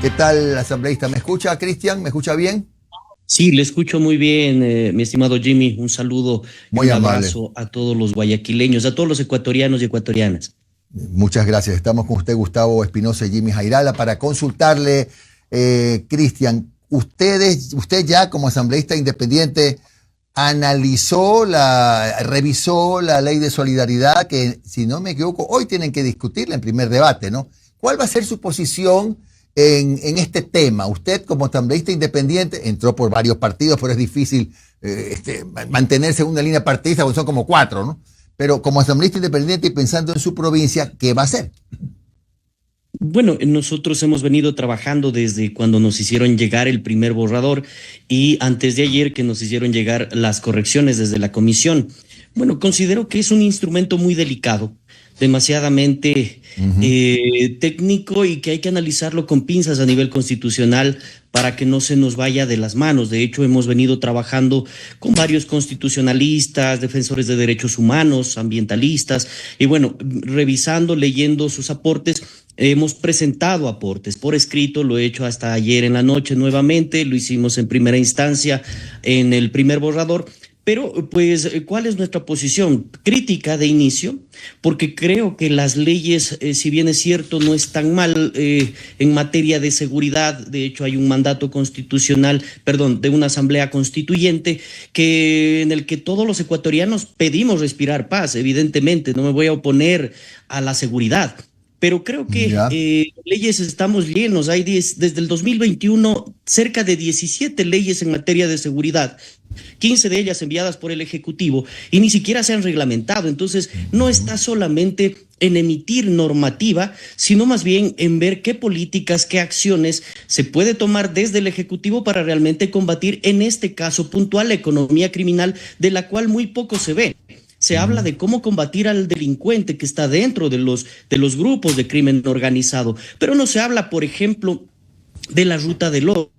¿Qué tal, asambleísta? ¿Me escucha, Cristian? ¿Me escucha bien? Sí, le escucho muy bien, mi estimado Jimmy. Un saludo y Muy un amable. abrazo a todos los guayaquileños, a todos los ecuatorianos y ecuatorianas. Muchas gracias. Estamos con usted, Gustavo Espinosa y Jimmy Jairala, para consultarle, Cristian, usted ya como asambleísta independiente revisó la ley de solidaridad que, si no me equivoco, hoy tienen que discutirla en primer debate, ¿no? ¿Cuál va a ser su posición en este tema? Usted como asambleísta independiente entró por varios partidos, pero es difícil mantenerse en una línea partidista, porque son como cuatro, ¿no? Pero como asambleísta independiente y pensando en su provincia, ¿qué va a hacer? Bueno, nosotros hemos venido trabajando desde cuando nos hicieron llegar el primer borrador y antes de ayer que nos hicieron llegar las correcciones desde la comisión. Bueno, considero que es un instrumento muy delicado, demasiadamente Ujú. técnico y que hay que analizarlo con pinzas a nivel constitucional para que no se nos vaya de las manos. De hecho, hemos venido trabajando con varios constitucionalistas, defensores de derechos humanos, ambientalistas, y bueno, revisando, leyendo sus aportes. Hemos presentado aportes por escrito, lo he hecho hasta ayer en la noche nuevamente, lo hicimos en primera instancia en el primer borrador, pero pues, ¿cuál es nuestra posición? Crítica de inicio, porque creo que las leyes, si bien es cierto, no están mal en materia de seguridad. De hecho, hay un mandato constitucional, perdón, de una asamblea constituyente en el que todos los ecuatorianos pedimos respirar paz. Evidentemente, no me voy a oponer a la seguridad, pero creo que Ya. leyes estamos llenos. Hay desde el 2021 cerca de 17 leyes en materia de seguridad, 15 de ellas enviadas por el Ejecutivo y ni siquiera se han reglamentado. Entonces, no Ujú. está solamente en emitir normativa, sino más bien en ver qué políticas, qué acciones se puede tomar desde el Ejecutivo para realmente combatir, en este caso puntual, la economía criminal, de la cual muy poco se ve. Se habla Ujú. de cómo combatir al delincuente que está dentro de los grupos de crimen organizado, pero no se habla, por ejemplo, de la ruta del oro,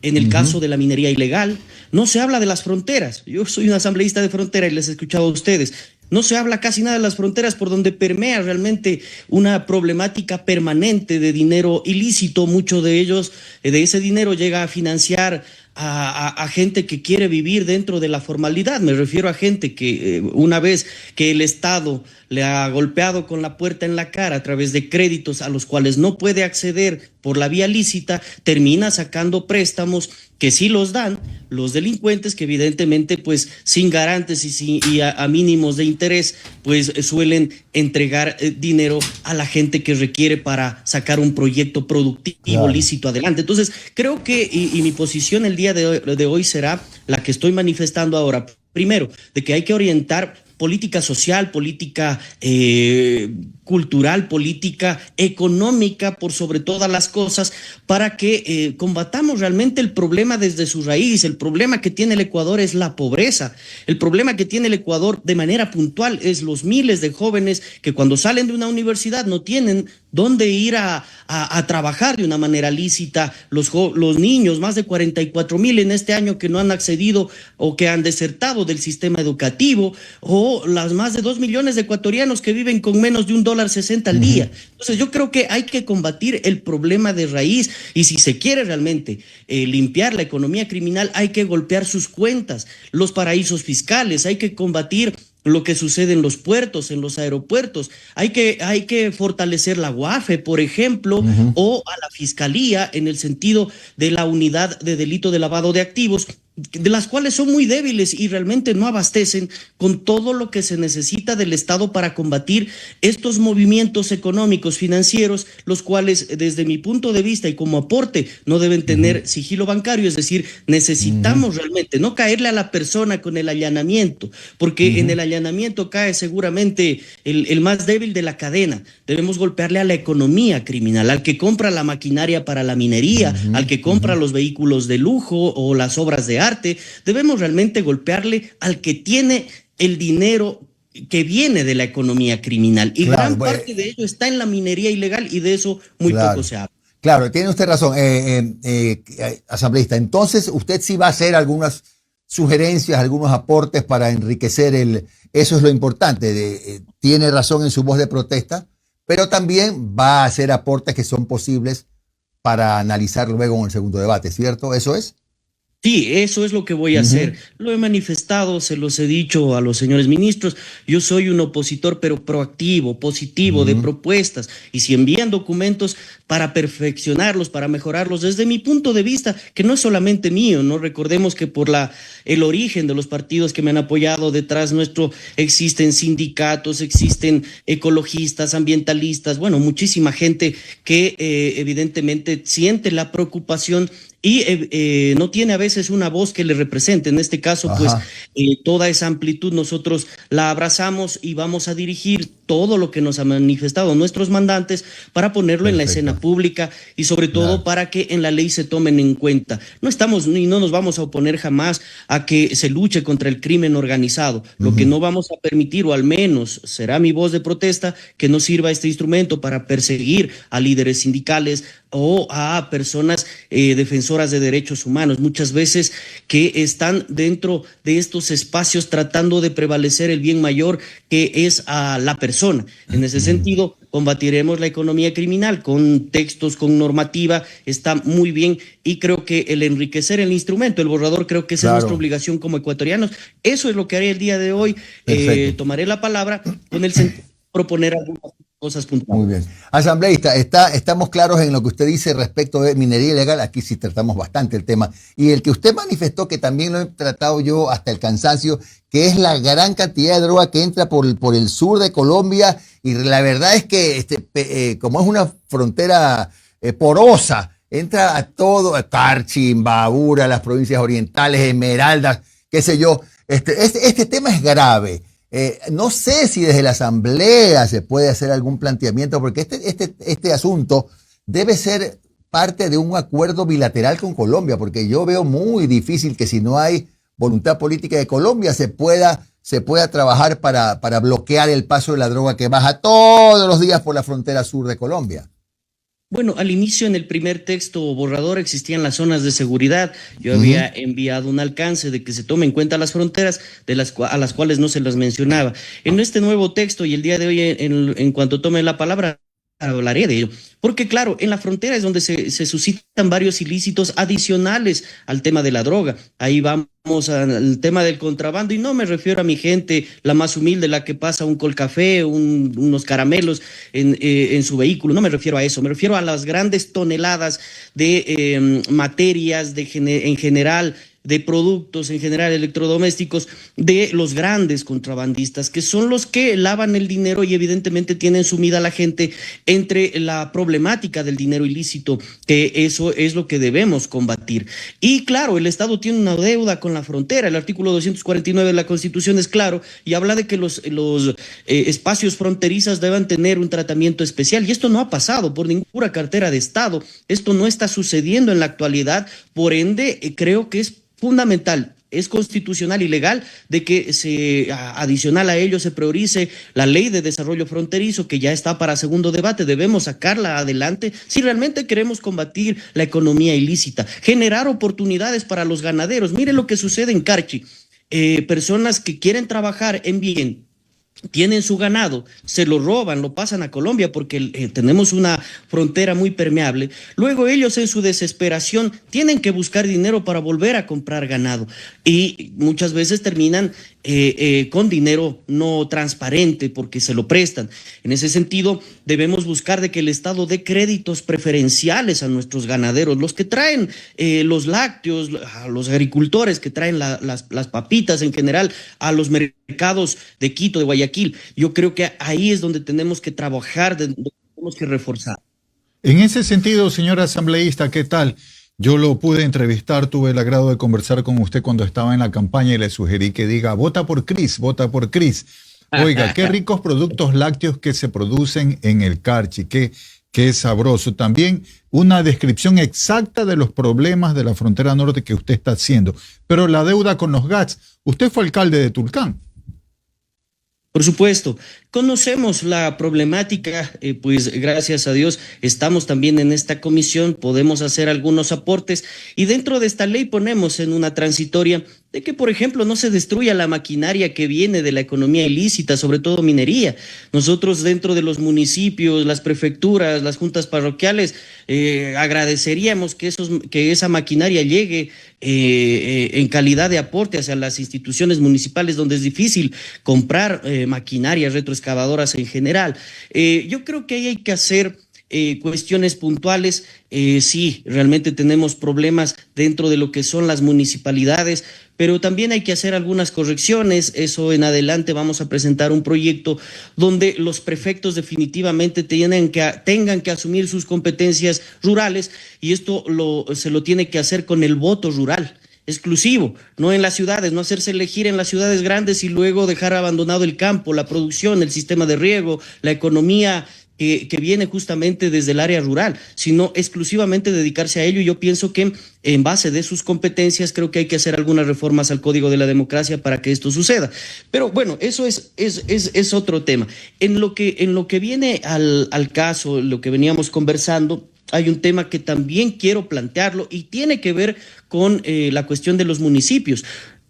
en el Ujú. caso de la minería ilegal. No se habla de las fronteras. Yo soy un asambleísta de frontera y les he escuchado a ustedes. No se habla casi nada de las fronteras, por donde permea realmente una problemática permanente de dinero ilícito. Mucho de ellos, de ese dinero llega a financiar a gente que quiere vivir dentro de la formalidad. Me refiero a gente que una vez que el Estado le ha golpeado con la puerta en la cara a través de créditos a los cuales no puede acceder por la vía lícita, termina sacando préstamos que sí los dan los delincuentes, que evidentemente pues sin garantes y a mínimos de interés pues suelen entregar dinero a la gente que requiere para sacar un proyecto productivo Claro. lícito adelante. Entonces creo que, y mi posición el día de hoy será la que estoy manifestando ahora. Primero, de que hay que orientar política social, política cultural, política económica, por sobre todas las cosas, para que combatamos realmente el problema desde su raíz. El problema que tiene el Ecuador es la pobreza. El problema que tiene el Ecuador de manera puntual es los miles de jóvenes que cuando salen de una universidad no tienen dónde ir a trabajar de una manera lícita. Los niños, más de 44,000 en este año que no han accedido o que han desertado del sistema educativo, o las más de 2 millones de ecuatorianos que viven con menos de $1.60 al Ujú. día. Entonces yo creo que hay que combatir el problema de raíz, y si se quiere realmente limpiar la economía criminal, hay que golpear sus cuentas, los paraísos fiscales, hay que combatir lo que sucede en los puertos, en los aeropuertos. Hay que fortalecer la UAFE, por ejemplo, Ujú. o a la Fiscalía en el sentido de la unidad de delito de lavado de activos, de las cuales son muy débiles y realmente no abastecen con todo lo que se necesita del Estado para combatir estos movimientos económicos, financieros, los cuales desde mi punto de vista y como aporte no deben Ujú. tener sigilo bancario. Es decir, Ujú. necesitamos realmente no caerle a la persona con el allanamiento, porque en Ujú. el allanamiento cae seguramente el más débil de la cadena. Debemos golpearle a la economía criminal, al que compra la maquinaria para la minería, Ujú. al que Ujú. compra los vehículos de lujo o las obras de arte. Debemos realmente golpearle al que tiene el dinero que viene de la economía criminal. Y Claro, gran bueno, parte de ello está en la minería ilegal, y de eso muy poco claro. se habla. Claro, tiene usted razón, asambleísta. Entonces, usted sí va a hacer algunas sugerencias, algunos aportes para enriquecer eso es lo importante. Tiene razón en su voz de protesta, pero también va a hacer aportes que son posibles para analizar luego en el segundo debate, ¿cierto? ¿Eso es? Sí, eso es lo que voy a hacer. Lo he manifestado, se los he dicho a los señores ministros. Yo soy un opositor, pero proactivo, positivo, de propuestas. Y si envían documentos para perfeccionarlos, para mejorarlos, desde mi punto de vista, que no es solamente mío, ¿no? Recordemos que por el origen de los partidos que me han apoyado detrás nuestro, existen sindicatos, existen ecologistas, ambientalistas, bueno, muchísima gente que evidentemente siente la preocupación y no tiene a veces una voz que le represente. En este caso, pues toda esa amplitud nosotros la abrazamos y vamos a dirigir todo lo que nos han manifestado nuestros mandantes para ponerlo en la escena pública y sobre todo para que en la ley se tomen en cuenta. No estamos ni no nos vamos a oponer jamás a que se luche contra el crimen organizado. Lo que no vamos a permitir, o al menos será mi voz de protesta, que no sirva este instrumento para perseguir a líderes sindicales o a personas defensoras de derechos humanos, muchas veces que están dentro de estos espacios tratando de prevalecer el bien mayor, que es a la persona. En ese sentido, combatiremos la economía criminal con textos, con normativa, está muy bien, y creo que el enriquecer el instrumento, el borrador, creo que esa es nuestra obligación como ecuatorianos. Eso es lo que haré el día de hoy. Tomaré la palabra con el sentido de proponer algunas cosas puntuales. Muy bien. Asambleísta, estamos claros en lo que usted dice respecto de minería ilegal. Aquí sí tratamos bastante el tema. Y el que usted manifestó, que también lo he tratado yo hasta el cansancio, que es la gran cantidad de droga que entra por el sur de Colombia. Y la verdad es que como es una frontera porosa, entra a todo, a Carchi, Imbabura, las provincias orientales, Esmeraldas, qué sé yo. Este tema es grave. No sé si desde la Asamblea se puede hacer algún planteamiento, porque este asunto debe ser parte de un acuerdo bilateral con Colombia, porque yo veo muy difícil que si no hay voluntad política de Colombia se pueda trabajar para bloquear el paso de la droga que baja todos los días por la frontera sur de Colombia. Bueno, al inicio en el primer texto borrador existían las zonas de seguridad. Yo había enviado un alcance de que se tome en cuenta las fronteras a las cuales no se las mencionaba. En este nuevo texto y el día de hoy, en cuanto tome la palabra, hablaré de ello. Porque claro, en la frontera es donde se suscitan varios ilícitos adicionales al tema de la droga. Ahí vamos al tema del contrabando, y no me refiero a mi gente, la más humilde, la que pasa un colcafé, unos caramelos en su vehículo. No me refiero a eso, me refiero a las grandes toneladas de materias en general, de productos en general, electrodomésticos, de los grandes contrabandistas, que son los que lavan el dinero y evidentemente tienen sumida a la gente entre la problemática del dinero ilícito, que eso es lo que debemos combatir. Y claro, el Estado tiene una deuda con la frontera. El artículo 249 de la Constitución es claro y habla de que los espacios fronterizos deben tener un tratamiento especial, y esto no ha pasado por ninguna cartera de Estado. Esto no está sucediendo en la actualidad. Por ende, creo que es fundamental, es constitucional y legal de que adicional a ello se priorice la ley de desarrollo fronterizo, que ya está para segundo debate. Debemos sacarla adelante si realmente queremos combatir la economía ilícita, generar oportunidades para los ganaderos. Mire lo que sucede en Carchi. Personas que quieren trabajar en bien, tienen su ganado, se lo roban, lo pasan a Colombia porque tenemos una frontera muy permeable. Luego ellos, en su desesperación, tienen que buscar dinero para volver a comprar ganado, y muchas veces terminan con dinero no transparente porque se lo prestan. En ese sentido, debemos buscar de que el Estado dé créditos preferenciales a nuestros ganaderos, los que traen los lácteos, a los agricultores que traen las papitas en general, a los mercados de Quito, de Guayaquil. Yo creo que ahí es donde tenemos que trabajar, donde tenemos que reforzar. En ese sentido, señor asambleísta, ¿qué tal? Yo lo pude entrevistar, tuve el agrado de conversar con usted cuando estaba en la campaña y le sugerí que diga, vota por Cris, vota por Cris. Oiga, qué ricos productos lácteos que se producen en el Carchi, qué sabroso. También una descripción exacta de los problemas de la frontera norte que usted está haciendo. Pero la deuda con los GATS, usted fue alcalde de Tulcán. Por supuesto, Conocemos la problemática, pues gracias a Dios estamos también en esta comisión, podemos hacer algunos aportes y dentro de esta ley ponemos en una transitoria de que, por ejemplo, no se destruya la maquinaria que viene de la economía ilícita, sobre todo minería. Nosotros dentro de los municipios, las prefecturas, las juntas parroquiales, agradeceríamos que esa maquinaria llegue en calidad de aporte hacia las instituciones municipales donde es difícil comprar maquinaria, retroexcavadoras en general. Yo creo que ahí hay que hacer cuestiones puntuales. Sí, realmente tenemos problemas dentro de lo que son las municipalidades, pero también hay que hacer algunas correcciones. Eso en adelante vamos a presentar un proyecto donde los prefectos definitivamente tengan que asumir sus competencias rurales y esto se lo tiene que hacer con el voto rural exclusivo, no en las ciudades, no hacerse elegir en las ciudades grandes y luego dejar abandonado el campo, la producción, el sistema de riego, la economía que viene justamente desde el área rural, sino exclusivamente dedicarse a ello. Y yo pienso que en base de sus competencias creo que hay que hacer algunas reformas al Código de la Democracia para que esto suceda. Pero bueno, eso es otro tema. En lo que viene al caso, lo que veníamos conversando, hay un tema que también quiero plantearlo y tiene que ver con la cuestión de los municipios.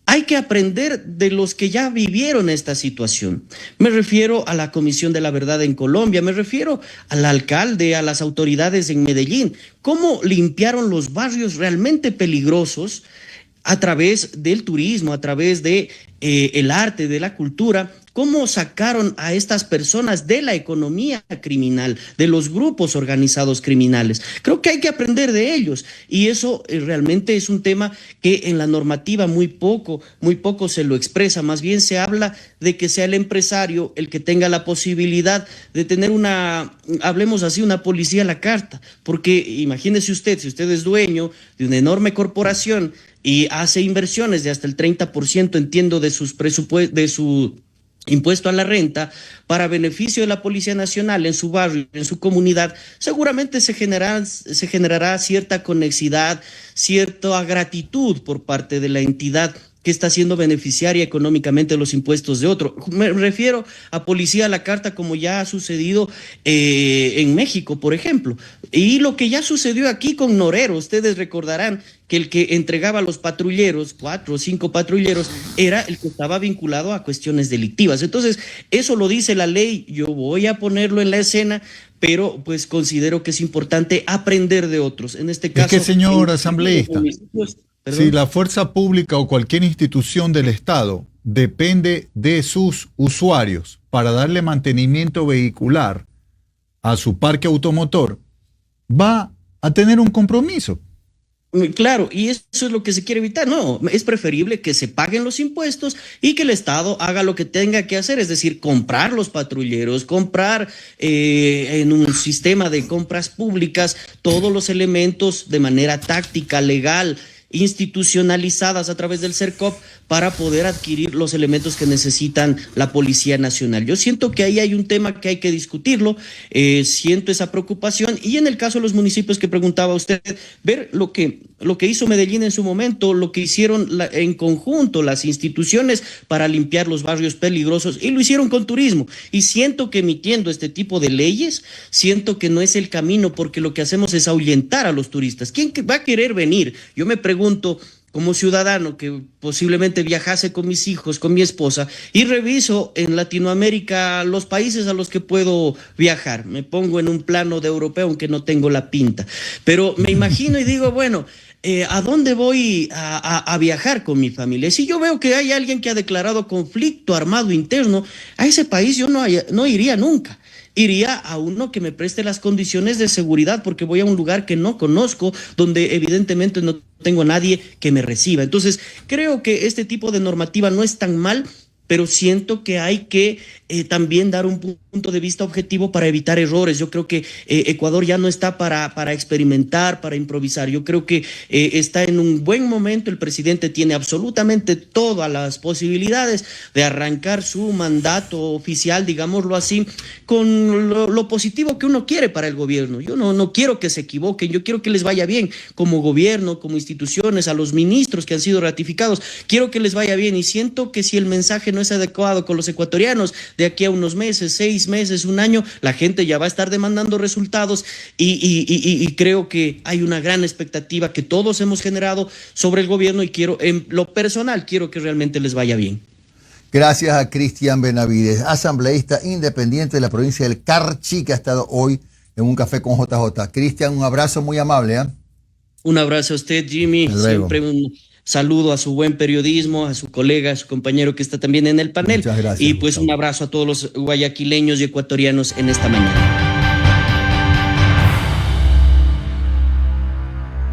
Hay que aprender de los que ya vivieron esta situación. Me refiero a la Comisión de la Verdad en Colombia, me refiero al alcalde, a las autoridades en Medellín. ¿Cómo limpiaron los barrios realmente peligrosos a través del turismo, a través de el arte, de la cultura? ¿Cómo sacaron a estas personas de la economía criminal, de los grupos organizados criminales? Creo que hay que aprender de ellos y eso realmente es un tema que en la normativa muy poco se lo expresa. Más bien se habla de que sea el empresario el que tenga la posibilidad de tener hablemos así, una policía a la carta. Porque imagínese usted, si usted es dueño de una enorme corporación y hace inversiones de hasta el 30%, entiendo, de su impuesto a la renta para beneficio de la Policía Nacional en su barrio, en su comunidad, seguramente se generará cierta conexidad, cierta gratitud por parte de la entidad que está siendo beneficiaria económicamente de los impuestos de otro. Me refiero a policía a la carta, como ya ha sucedido en México, por ejemplo. Y lo que ya sucedió aquí con Norero, ustedes recordarán que el que entregaba a los patrulleros, 4 o 5 patrulleros, era el que estaba vinculado a cuestiones delictivas. Entonces, eso lo dice la ley, yo voy a ponerlo en la escena, pero pues considero que es importante aprender de otros. En este caso, es que, señor asambleísta, si la fuerza pública o cualquier institución del Estado depende de sus usuarios para darle mantenimiento vehicular a su parque automotor, va a tener un compromiso. Claro, y eso es lo que se quiere evitar. No, es preferible que se paguen los impuestos y que el Estado haga lo que tenga que hacer, es decir, comprar los patrulleros, comprar en un sistema de compras públicas todos los elementos de manera táctica, legal, institucionalizadas a través del CERCOP para poder adquirir los elementos que necesitan la Policía Nacional. Yo siento que ahí hay un tema que hay que discutirlo, siento esa preocupación y en el caso de los municipios que preguntaba usted, ver lo que hizo Medellín en su momento, lo que hicieron en conjunto las instituciones para limpiar los barrios peligrosos y lo hicieron con turismo y siento que emitiendo este tipo de leyes, siento que no es el camino porque lo que hacemos es ahuyentar a los turistas. ¿Quién va a querer venir? Yo me pregunto, como ciudadano que posiblemente viajase con mis hijos, con mi esposa, y reviso en Latinoamérica los países a los que puedo viajar. Me pongo en un plano de europeo, aunque no tengo la pinta. Pero me imagino y digo, bueno, ¿a dónde voy a viajar con mi familia? Si yo veo que hay alguien que ha declarado conflicto armado interno, a ese país yo no iría nunca. Iría a uno que me preste las condiciones de seguridad porque voy a un lugar que no conozco, donde evidentemente no tengo a nadie que me reciba. Entonces, creo que este tipo de normativa no es tan mal, pero siento que hay que también dar un punto de vista objetivo para evitar errores. Yo creo que Ecuador ya no está para experimentar, para improvisar. Yo creo que está en un buen momento. El presidente tiene absolutamente todas las posibilidades de arrancar su mandato oficial, digámoslo así, con lo positivo que uno quiere para el gobierno. Yo no quiero que se equivoquen, yo quiero que les vaya bien como gobierno, como instituciones, a los ministros que han sido ratificados. Quiero que les vaya bien y siento que si el mensaje no es adecuado con los ecuatorianos. De aquí a unos meses, 6 meses, un año, la gente ya va a estar demandando resultados y creo que hay una gran expectativa que todos hemos generado sobre el gobierno y quiero, en lo personal, quiero que realmente les vaya bien. Gracias a Cristian Benavides, asambleísta independiente de la provincia del Carchi, que ha estado hoy en un café con JJ. Cristian, un abrazo muy amable. Un abrazo a usted, Jimmy. Siempre un saludo a su buen periodismo, a su colega, a su compañero que está también en el panel. Muchas gracias. Y pues un abrazo a todos los guayaquileños y ecuatorianos en esta mañana.